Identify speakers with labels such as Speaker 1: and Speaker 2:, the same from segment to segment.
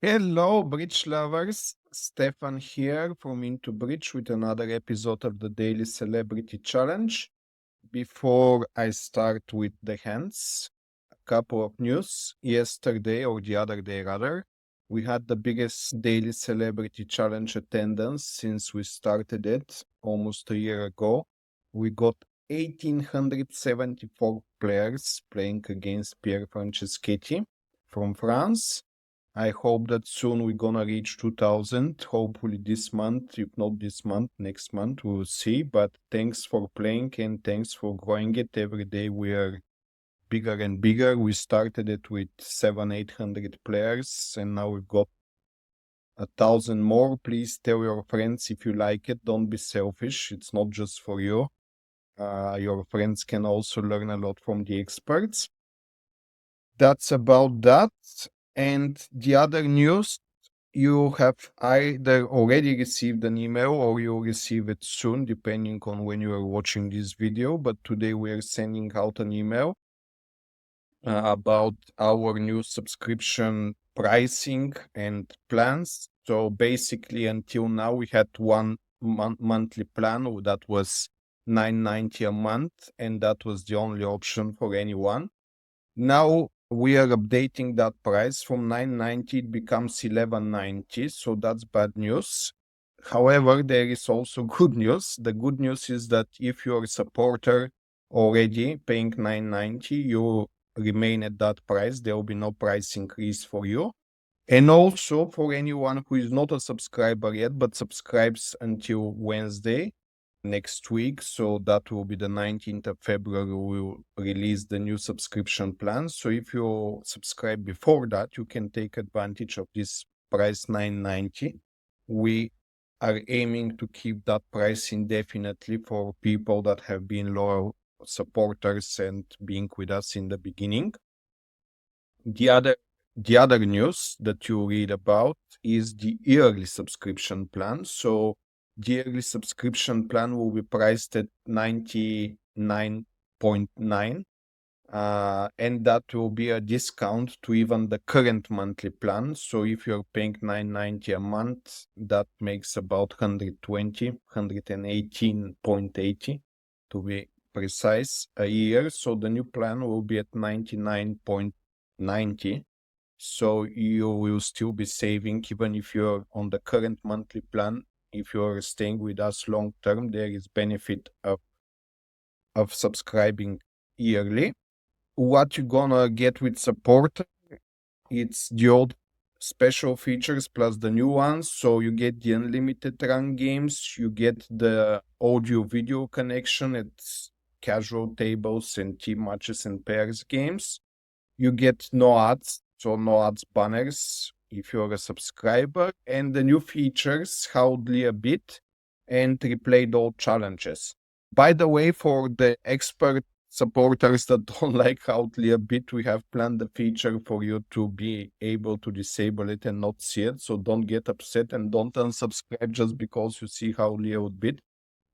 Speaker 1: Hello, bridge lovers. Stefan here from IntoBridge with another episode of the Daily Celebrity Challenge. Before I start with the hands, a couple of news. Yesterday, or the other day rather, we had the biggest Daily Celebrity Challenge attendance since we started it almost a year ago. We got 1,874 players playing against Pierre Franceschetti from France. I hope that soon we're gonna reach 2000. Hopefully this month, if not this month, next month, we'll see. But thanks for playing and thanks for growing it. Every day we are bigger and bigger. We started it with 700-800 players and now we've got 1,000 more. Please tell your friends if you like it. Don't be selfish. It's not just for you. Your friends can also learn a lot from the experts. That's about that. And the other news, you have either already received an email or you'll receive it soon, depending on when you are watching this video. But today we are sending out an email about our new subscription pricing and plans. So basically, until now, we had one monthly plan that was $9.90 a month, and that was the only option for anyone. Now we are updating that price from $9.90, it becomes $11.90, so that's bad news. However, there is also good news. The good news is that if you're a supporter already paying $9.90, you remain at that price. There will be no price increase for you. And also for anyone who is not a subscriber yet, but subscribes until Wednesday next week, so that will be the 19th of February, we will release the new subscription plan. So if you subscribe before that, you can take advantage of this price $9.90. We are aiming to keep that price indefinitely for people that have been loyal supporters and being with us in the beginning. The other news that you read about is the yearly subscription plan. So the yearly subscription plan will be priced at 99.9, and that will be a discount to even the current monthly plan. So if you're paying $9.90 a month, that makes about 118.80 to be precise a year. So the new plan will be at 99.90. So you will still be saving even if you're on the current monthly plan. If you're staying with us long term, there is benefit of subscribing yearly. What you're gonna get with support, it's the old special features plus the new ones. So you get the unlimited run games, you get the audio video connection, it's casual tables and team matches and pairs games. You get no ads, so no ads banners if you're a subscriber, and the new features, Howdly a bit, and replayed all challenges. By the way, for the expert supporters that don't like Howdly a bit, we have planned the feature for you to be able to disable it and not see it. So don't get upset and don't unsubscribe just because you see Howdly a bit.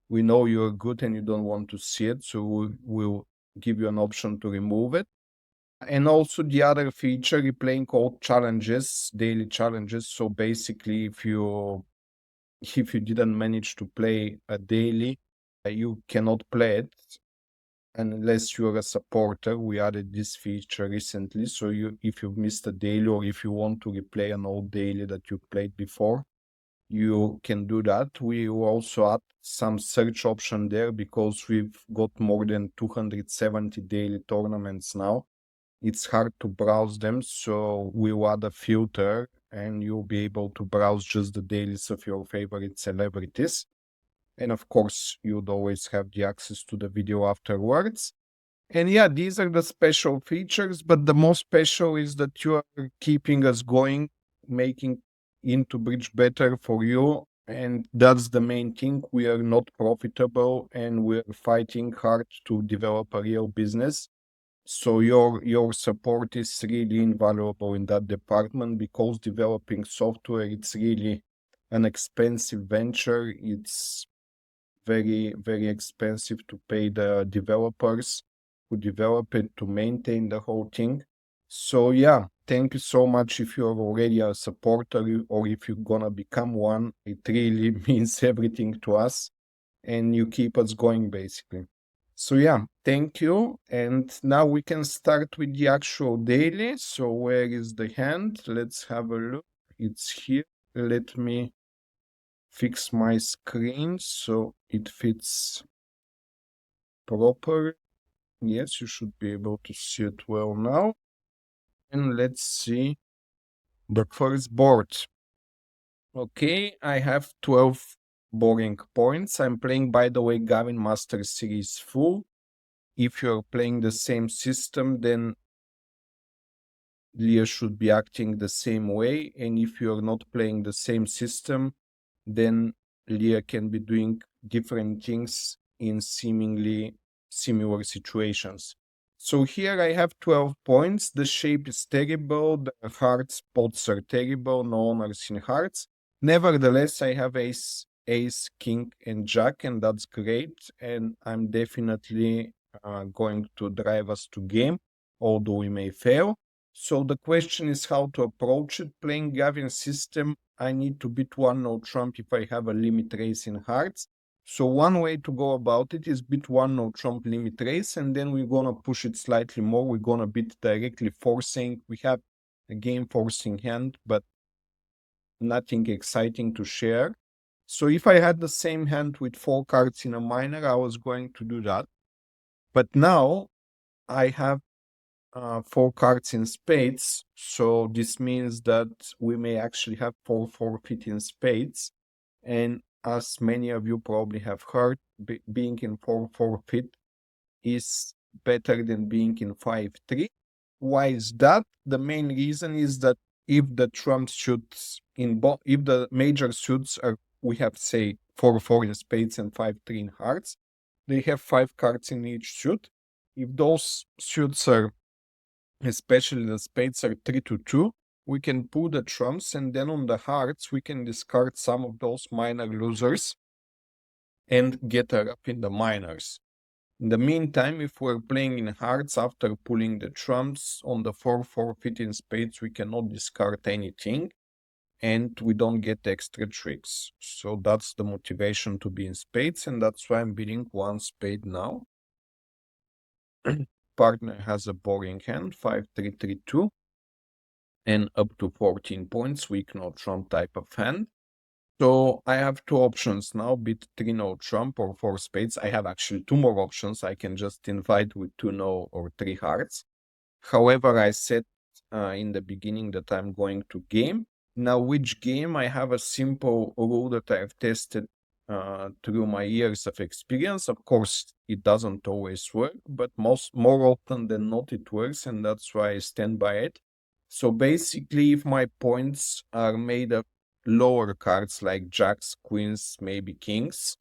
Speaker 1: We know you're good and you don't want to see it, so we'll give you an option to remove it. And also the other feature, replaying all challenges, daily challenges. So basically, if you didn't manage to play a daily, you cannot play it unless you're a supporter. We added this feature recently. So if you've missed a daily or if you want to replay an old daily that you played before, you can do that. We will also add some search option there because we've got more than 270 daily tournaments now. It's hard to browse them, so we'll add a filter and you'll be able to browse just the dailies of your favorite celebrities. And of course, you'd always have the access to the video afterwards. And yeah, these are the special features, but the most special is that you are keeping us going, making IntoBridge better for you. And that's the main thing. We are not profitable and we're fighting hard to develop a real business. So your support is really invaluable in that department because developing software, it's really an expensive venture. It's very, very expensive to pay the developers who develop it, to maintain the whole thing. So yeah, Thank you so much if you're already a supporter or if you're gonna become one. It really means everything to us and you keep us going basically. So yeah, thank you. And now we can start with the actual daily. So where is the hand? Let's have a look. It's here. Let me fix my screen so it fits proper. Yes, you should be able to see it well now. And let's see the first board. Okay, I have 12 boring points. I'm playing, by the way, Gavin Master Series full. If you're playing the same system, then Leah should be acting the same way. And if you're not playing the same system, then Leah can be doing different things in seemingly similar situations. So here I have 12 points. The shape is terrible. The heart spots are terrible. No honors in hearts. Nevertheless, I have ace, king, and jack, and that's great. And I'm definitely going to drive us to game, although we may fail. So the question is how to approach it. Playing Gavin's system, I need to beat 1-no trump if I have a limit raise in hearts. So one way to go about it is beat 1-no trump limit raise, and then we're gonna push it slightly more. We're gonna beat directly forcing. We have a game forcing hand, but nothing exciting to share. So if I had the same hand with 4 cards in a minor, I was going to do that. But now I have 4 cards in spades, so this means that we may actually have 4 forfeit in spades. And as many of you probably have heard, being in 4 forfeit is better than being in 5-3. Why is that? The main reason is that if the trump suits if the major suits are, we have say 4-4 in spades and 5-3 in hearts, they have 5 cards in each suit. If those suits are, especially the spades, are 3-2, we can pull the trumps, and then on the hearts we can discard some of those minor losers and get her up in the minors. In the meantime, if we're playing in hearts after pulling the trumps on the 4 forfeit in spades, we cannot discard anything and we don't get extra tricks. So that's the motivation to be in spades, and that's why I'm bidding 1 spade now. Partner has a boring hand, 5-3-3-2, and up to 14 points, weak no trump type of hand. So I have 2 options now, bid 3 no trump or 4 spades. I have actually 2 more options. I can just invite with 2 no or 3 hearts. However, I said in the beginning that I'm going to game. Now, which game? I have a simple rule that I've tested through my years of experience. Of course, it doesn't always work, but more often than not, it works, and that's why I stand by it. So basically, if my points are made of lower cards like jacks, queens, maybe kings,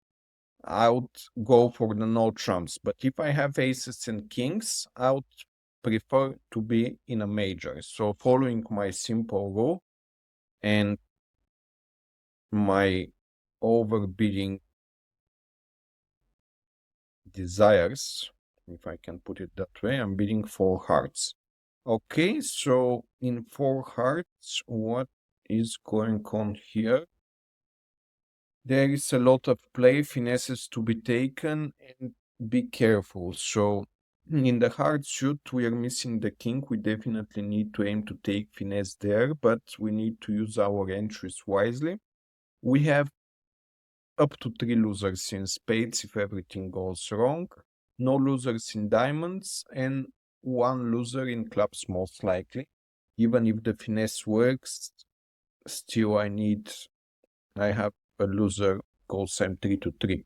Speaker 1: I would go for the no trumps. But if I have aces and kings, I would prefer to be in a major. So following my simple rule and my overbidding desires, if I can put it that way, I'm bidding 4 hearts. Okay, so in 4 hearts, what is going on here? There is a lot of play, finesses to be taken, and be careful. So in the hard suit, we are missing the king. We definitely need to aim to take finesse there, but we need to use our entries wisely. We have up to 3 losers in spades if everything goes wrong, no losers in diamonds, and 1 loser in clubs most likely. Even if the finesse works, still I have a loser goes I'm 3-3.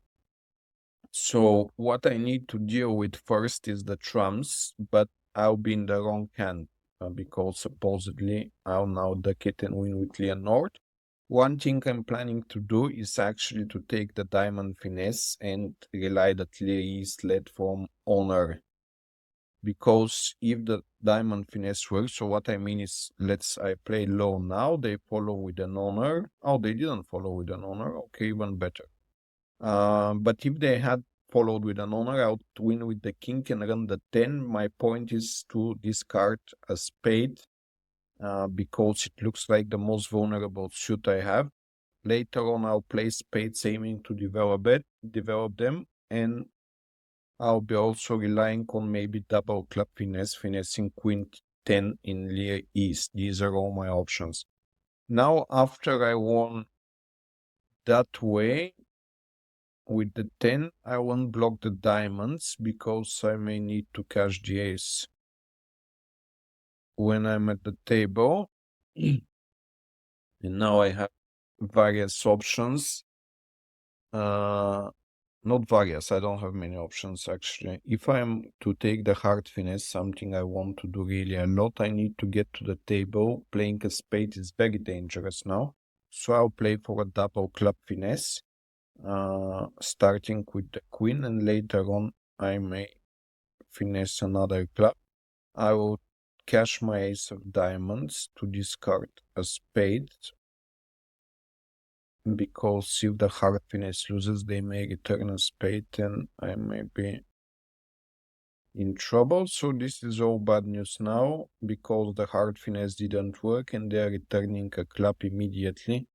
Speaker 1: So what I need to deal with first is the trumps, but I'll be in the wrong hand because supposedly I'll now duck it and win with Leonord. One thing I'm planning to do is actually to take the diamond finesse and rely that Leah is led from honor. Because if the diamond finesse works, so what I mean is, I play low now, they follow with an honor. Oh, they didn't follow with an honor. Okay, even better. But if they had followed with an honor, I would win with the king and run the 10. My point is to discard a spade because it looks like the most vulnerable suit I have. Later on, I'll play spades aiming to develop them, and I'll be also relying on maybe double club finesse, finessing queen 10 in Lear East. These are all my options. Now, after I won that way, with the 10, I won't block the diamonds because I may need to cash the ace when I'm at the table. And now I have various options. Not various, I don't have many options actually. If I'm to take the hard finesse, something I want to do really a lot, I need to get to the table. Playing a spade is very dangerous now. So I'll play for a double club finesse, starting with the queen, and later on I may finesse another club. I will cash my ace of diamonds to discard a spade, because if the hard finesse loses, they may return a spade and I may be in trouble. So this is all bad news now, because the hard finesse didn't work and they are returning a club immediately,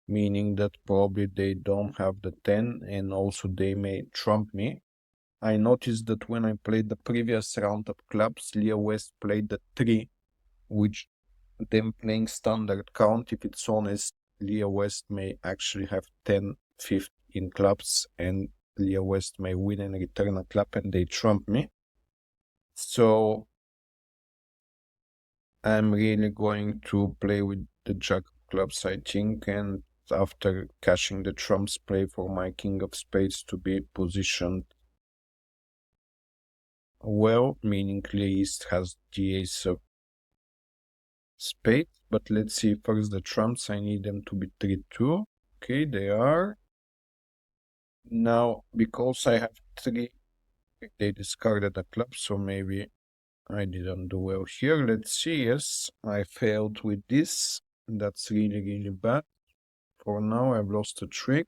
Speaker 1: meaning that probably they don't have the 10 and also they may trump me. I noticed that when I played the previous round of clubs, Leah West played the 3, which them playing standard count. If it's honest, Leah West may actually have 10, 5 in clubs, and Leah West may win and return a club and they trump me. So I'm really going to play with the jack of clubs, I think, and after cashing the trumps, play for my king of spades to be positioned well, meaning East has the ace of spades. But let's see first the trumps. I need them to be 3-2. Okay, they are. Now, because I have 3, they discarded a club, so maybe I didn't do well here. Let's see. Yes, I failed with this. That's really, really bad. For now, I've lost a trick.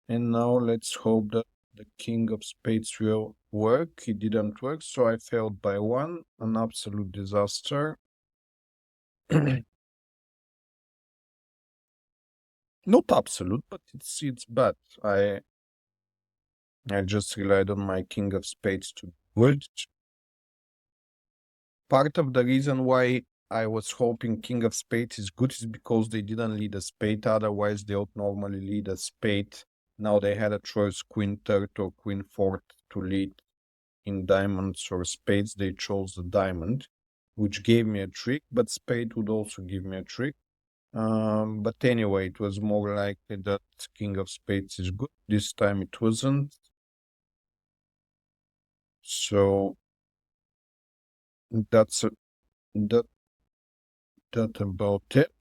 Speaker 1: And now let's hope that the king of spades will work. It didn't work, so I failed by 1. An absolute disaster. Not absolute, but it's bad. I just relied on my king of spades to do it. Part of the reason why I was hoping king of spades is good is because they didn't lead a spade. Otherwise, they would normally lead a spade. Now they had a choice queen third or queen fourth to lead in diamonds or spades. They chose the diamond, which gave me a trick, but spade would also give me a trick. But anyway, it was more likely that king of spades is good. This time it wasn't. So that's that about it.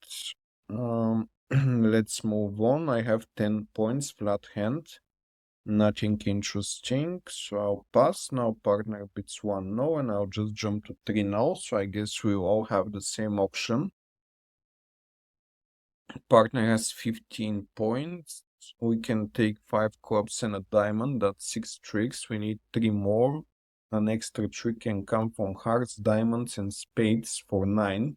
Speaker 1: Let's move on. I have 10 points, flat hand. Nothing interesting, so I'll pass. Now partner bits 1 no, and I'll just jump to 3 now. So I guess we all have the same option. Partner has 15 points. We can take 5 clubs and a diamond. That's 6 tricks. We need 3 more. An extra trick can come from hearts, diamonds, and spades for 9.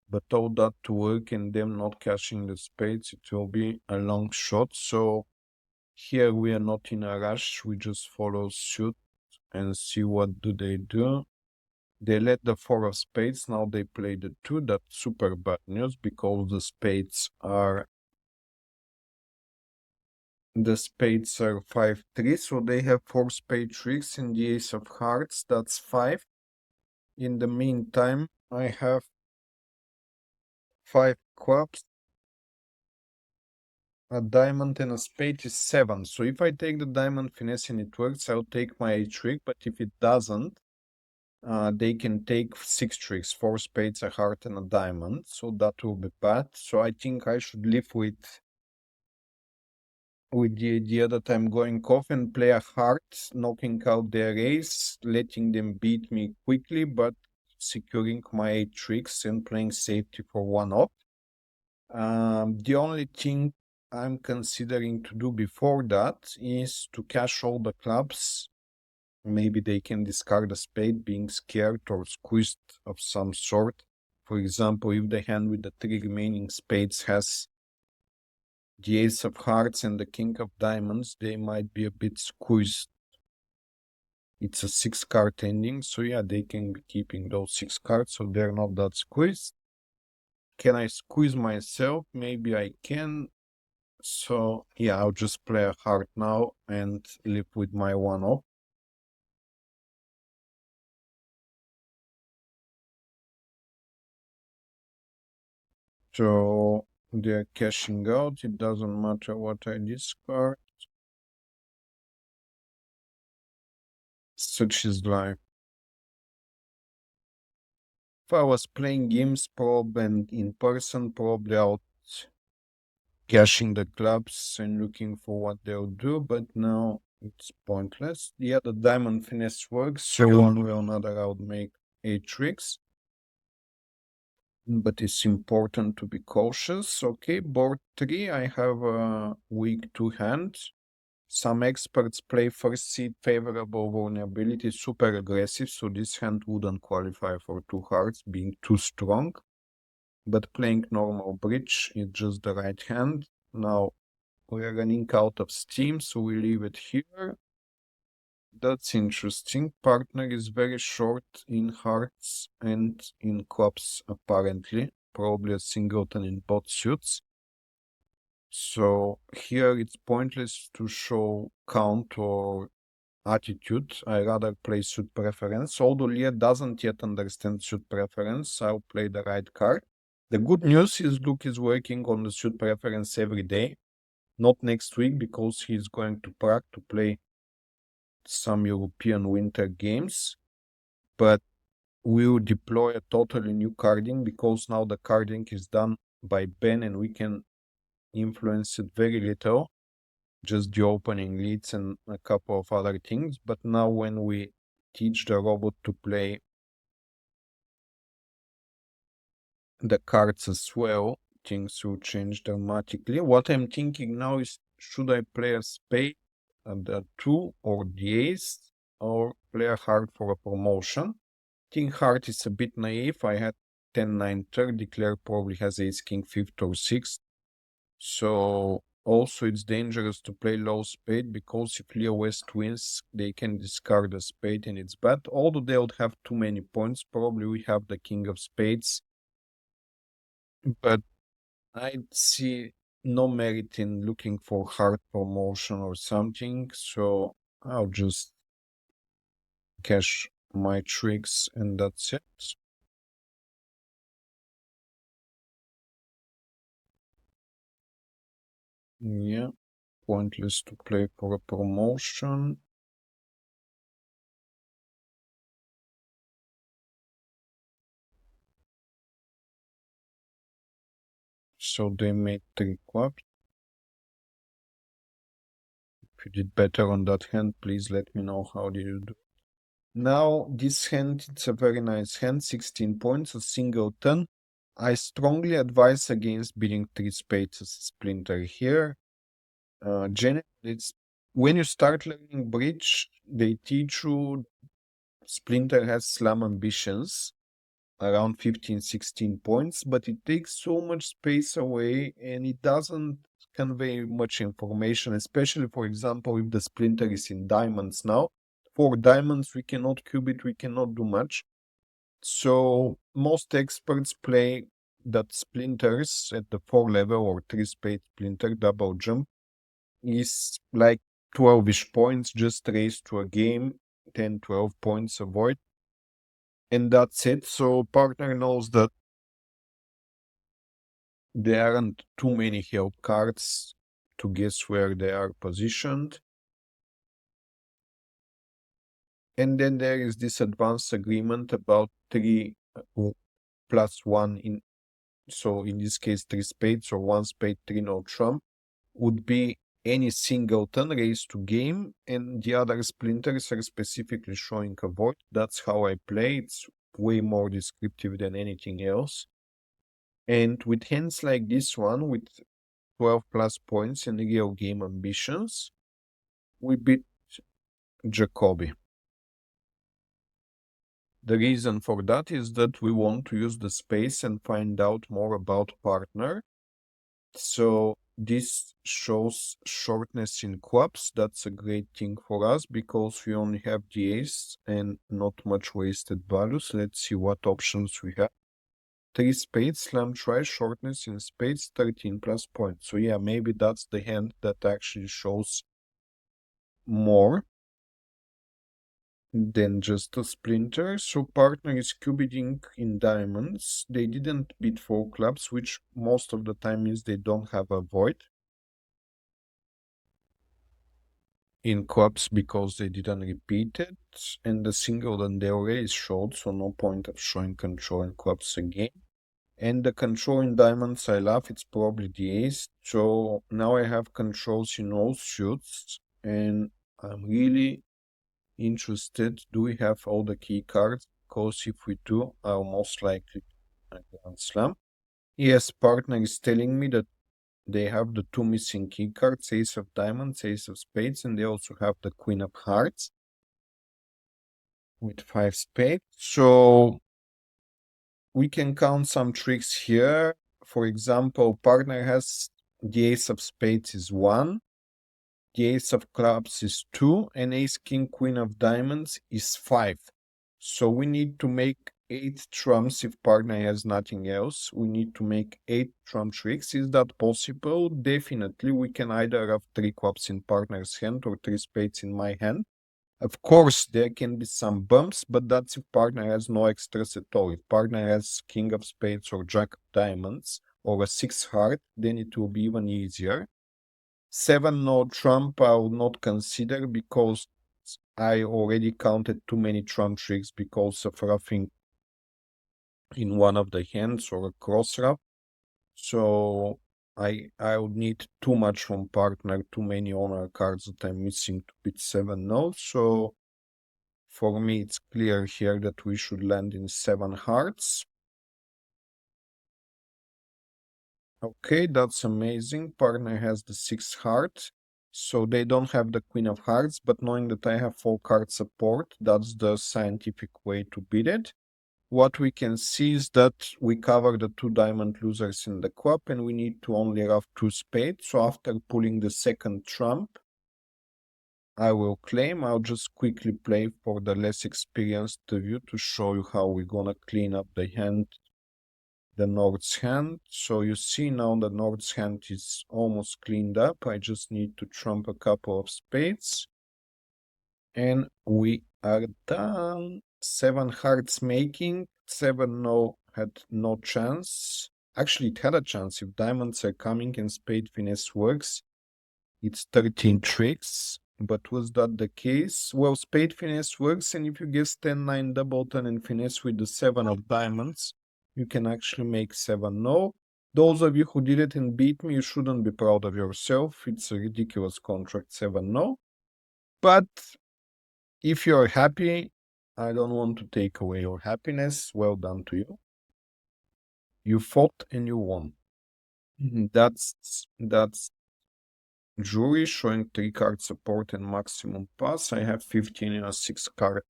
Speaker 1: But all that to work and them not cashing the spades, it will be a long shot. So here we are not in a rush. We just follow suit and see what do they do. They let the 4 of spades. Now they play the 2. That's super bad news because the spades are 5-3, so they have 4 spade tricks and the ace of hearts. That's 5. In the meantime, I have 5 clubs, a diamond, and a spade is 7. So if I take the diamond finesse and it works, I'll take my 8 trick. But if it doesn't, they can take 6 tricks, 4 spades, a heart, and a diamond. So that will be bad. So I think I should live with the idea that I'm going off and play a heart, knocking out their ace, letting them beat me quickly, but securing my 8 tricks and playing safety for 1 off. The only thing I'm considering to do before that is to cash all the clubs. Maybe they can discard a spade, being scared or squeezed of some sort For example, if the hand with the 3 remaining spades has the ace of hearts and the king of diamonds, they might be a bit squeezed. It's a 6-card ending, so yeah, they can be keeping those 6 cards, so they're not that squeezed. Can I squeeze myself? Maybe I can. So yeah, I'll just play a heart now and live with my 1 off. So they're cashing out. It doesn't matter what I discard. Such is life. If I was playing games probably and in person, probably out cashing the clubs and looking for what they'll do, but now it's pointless. Yeah, the diamond finesse works, so one way or another I'll make 8 tricks. But it's important to be cautious. Okay, board 3, I have a weak 2 hand. Some experts play first seed favorable vulnerability, super aggressive, so this hand wouldn't qualify for 2 hearts, being too strong. But playing normal bridge is just the right hand. Now we're running out of steam, so we leave it here. That's interesting. Partner is very short in hearts and in clubs, apparently. Probably a singleton in both suits. So here it's pointless to show count or attitude. I rather play suit preference. Although Leah doesn't yet understand suit preference, I'll play the right card. The good news is Luke is working on the suit preference every day. Not next week because he's going to Prague to play some European winter games. But we'll deploy a totally new carding because now the carding is done by Ben and we can influence it very little. Just the opening leads and a couple of other things. But now when we teach the robot to play the cards as well, things will change dramatically. What I'm thinking now is, should I play a spade and the 2 or the ace, or play a heart for a promotion? King heart is a bit naive. I had 10-9 third, declare probably has ace king 5th or 6th. So also it's dangerous to play low spade because if Leo West wins, they can discard a spade and it's bad. Although they would have too many points, probably we have the king of spades. But I see no merit in looking for hard promotion or something, so I'll just cash my tricks and that's it. Yeah, pointless to play for a promotion. So they made 3 clubs. If you did better on that hand, please let me know how did you do. Now, this hand, it's a very nice hand, 16 points, a singleton. I strongly advise against bidding 3 spades as a splinter here. Generally, it's when you start learning bridge, they teach you splinter has slam ambitions around 15, 16 points, but it takes so much space away and it doesn't convey much information, especially, for example, if the splinter is in diamonds now. For diamonds, we cannot cube it, we cannot do much. So most experts play that splinters at the 4 level or 3 spade splinter double jump is like 12-ish points just raised to a game, 10, 12 points avoid. And that's it. So partner knows that there aren't too many help cards to guess where they are positioned. And then there is this advanced agreement about 3 plus 1 in, so in this case 3 spades or 1 spade, 3 no trump would be any singleton raised to game, and the other splinters are specifically showing a void. That's how I play. It's way more descriptive than anything else. And with hands like this one, with 12 plus points and real game ambitions, we beat Jacoby. The reason for that is that we want to use the space and find out more about partner. So this shows shortness in clubs. That's a great thing for us because we only have the ace and not much wasted values. Let's see what options we have. 3 spades, slam try, shortness in spades, 13 plus points. So yeah, maybe that's the hand that actually shows more than just a splinter. So partner is cubiting in diamonds. They didn't beat 4 clubs, which most of the time means they don't have a void in clubs because they didn't repeat it. And the single and the array is short, so no point of showing control in clubs again. And the control in diamonds I love, it's probably the ace. So now I have controls in all suits, and I'm really interested. Do we have all the key cards? Because if we do, I'll most likely a grand slam. Yes, partner is telling me that they have the 2 missing key cards, ace of diamonds, ace of spades, and they also have the queen of hearts with 5 spades. So we can count some tricks here. For example, partner has the ace of spades is 1, the ace of clubs is 2, and ace king queen of diamonds is 5. So we need to make 8 trumps if partner has nothing else. We need to make 8 trump tricks. Is that possible? Definitely. We can either have 3 clubs in partner's hand or 3 spades in my hand. Of course, there can be some bumps, but that's if partner has no extras at all. If partner has king of spades or jack of diamonds or a 6 heart, then it will be even easier. 7 no trump I will not consider because I already counted too many trump tricks because of roughing in one of the hands or a cross rough. So I would need too much from partner, too many honor cards that I'm missing to beat 7 no. So for me, it's clear here that we should land in 7 hearts. Okay, that's amazing. Partner has the 6 heart. So they don't have the queen of hearts, but knowing that I have 4 card support, that's the scientific way to beat it. What we can see is that we cover the 2 diamond losers in the club and we need to only have 2 spades. So after pulling the second trump, I will claim. I'll just quickly play for the less experienced of you to show you how we're gonna clean up the hand, the North's hand. So you see now the North's hand is almost cleaned up. I just need to trump a couple of spades. And we are done. 7 hearts making. 7 no had no chance. Actually, it had a chance. If diamonds are coming and spade finesse works, it's 13 tricks. But was that the case? Well, spade finesse works, and if you guess 10-9 double turn and finesse with the 7 of diamonds, you can actually make 7 no. Those of you who did it and beat me, you shouldn't be proud of yourself. It's a ridiculous contract, 7 no. But if you're happy, I don't want to take away your happiness. Well done to you. You fought and you won. That's jury showing 3 card support and maximum pass. I have 15 in a 6 card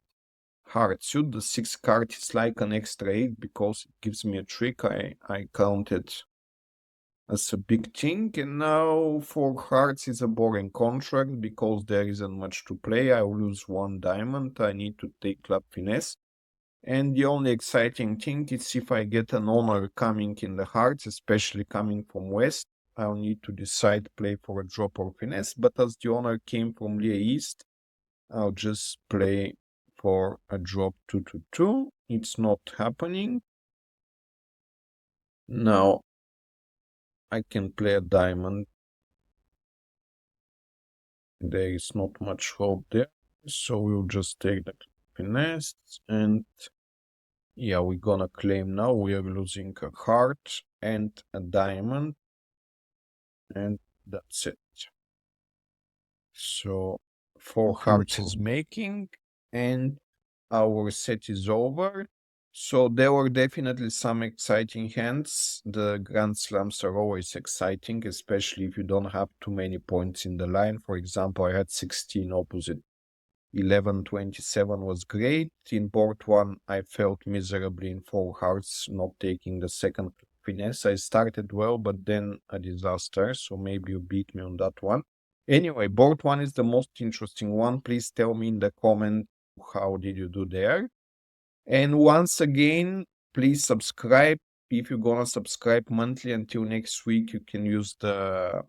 Speaker 1: hard suit. The 6 card is like an extra 8 because it gives me a trick. I count it as a big thing. And now 4 hearts is a boring contract because there isn't much to play. I will lose 1 diamond. I need to take club finesse. And the only exciting thing is if I get an honor coming in the hearts, especially coming from west, I'll need to decide play for a drop or finesse. But as the honor came from Lia East, I'll just play for a drop 2-2. It's not happening. Now I can play a diamond. There is not much hope there. So we'll just take the finesse and yeah, we're gonna claim now. We are losing a heart and a diamond. And that's it. So 4 hearts is making and our set is over. So there were definitely some exciting hands. The Grand Slams are always exciting, especially if you don't have too many points in the line. For example, I had 16 opposite 11.27 was great. In board 1, I felt miserably in 4 hearts, not taking the second finesse. I started well, but then a disaster, so maybe you beat me on that one. Anyway, board 1 is the most interesting one. Please tell me in the comment how did you do there. And once again, please subscribe. If you're gonna subscribe monthly until next week, you can use the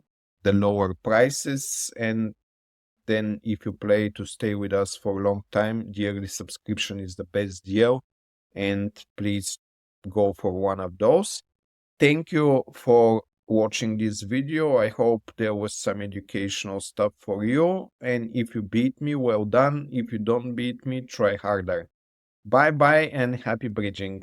Speaker 1: lower prices. And then if you play to stay with us for a long time, the yearly subscription is the best deal. And please go for one of those. Thank you for watching this video. I hope there was some educational stuff for you. And if you beat me, well done. If you don't beat me, try harder. Bye bye and happy bridging.